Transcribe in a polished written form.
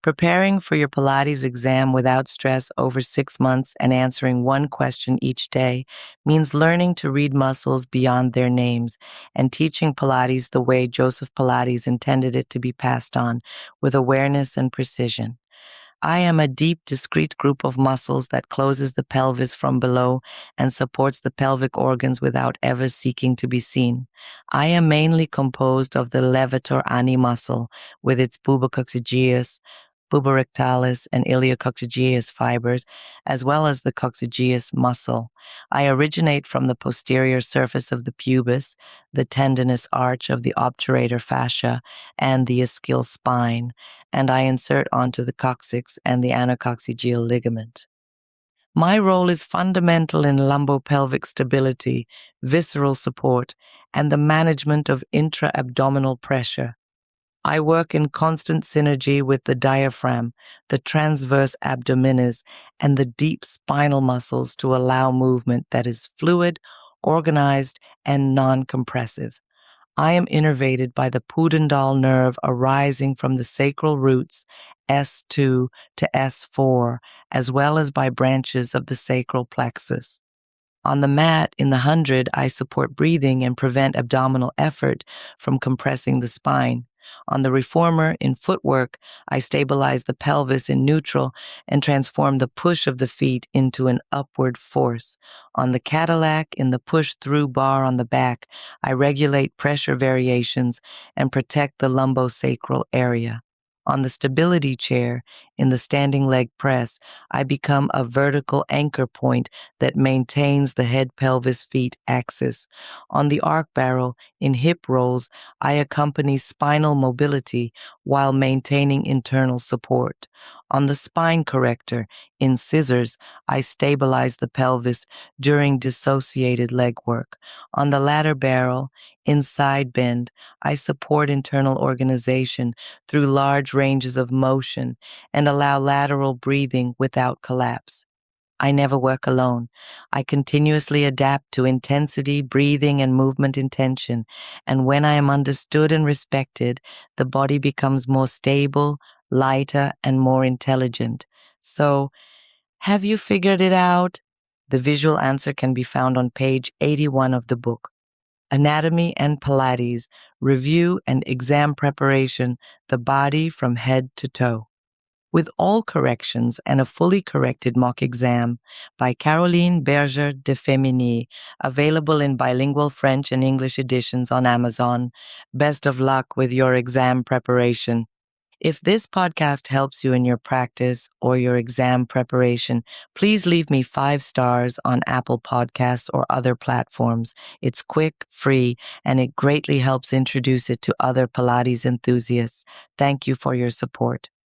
Preparing for your Pilates exam without stress over 6 months and answering one question each day means learning to read muscles beyond their names and teaching Pilates the way Joseph Pilates intended it to be passed on, with awareness and precision. I am a deep, discrete group of muscles that closes the pelvis from below and supports the pelvic organs without ever seeking to be seen. I am mainly composed of the levator ani muscle with its pubococcygeus, puborectalis, and iliococcygeus fibers, as well as the coccygeus muscle. I originate from the posterior surface of the pubis, the tendinous arch of the obturator fascia, and the ischial spine, and I insert onto the coccyx and the anacoccygeal ligament. My role is fundamental in lumbopelvic stability, visceral support, and the management of intra-abdominal pressure. I work in constant synergy with the diaphragm, the transverse abdominis, and the deep spinal muscles to allow movement that is fluid, organized, and non-compressive. I am innervated by the pudendal nerve arising from the sacral roots S2 to S4, as well as by branches of the sacral plexus. On the mat in the 100, I support breathing and prevent abdominal effort from compressing the spine. On the reformer in footwork, I stabilize the pelvis in neutral and transform the push of the feet into an upward force. On the Cadillac in the push-through bar on the back, I regulate pressure variations and protect the lumbosacral area. On the stability chair in the standing leg press, I become a vertical anchor point that maintains the head-pelvis-feet axis. On the arc barrel in hip rolls, I accompany spinal mobility while maintaining internal support. On the spine corrector in scissors, I stabilize the pelvis during dissociated leg work. On the ladder barrel in side bend, I support internal organization through large ranges of motion and allow lateral breathing without collapse. I never work alone. I continuously adapt to intensity, breathing, and movement intention. And when I am understood and respected, the body becomes more stable, lighter, and more intelligent. So, have you figured it out? The visual answer can be found on page 81 of the book. Anatomy and Pilates, Review and Exam Preparation, the Body from Head to Toe. With all corrections and a fully corrected mock exam by Caroline Berger de Femini, available in bilingual French and English editions on Amazon. Best of luck with your exam preparation. If this podcast helps you in your practice or your exam preparation, please leave me 5 stars on Apple Podcasts or other platforms. It's quick, free, and it greatly helps introduce it to other Pilates enthusiasts. Thank you for your support.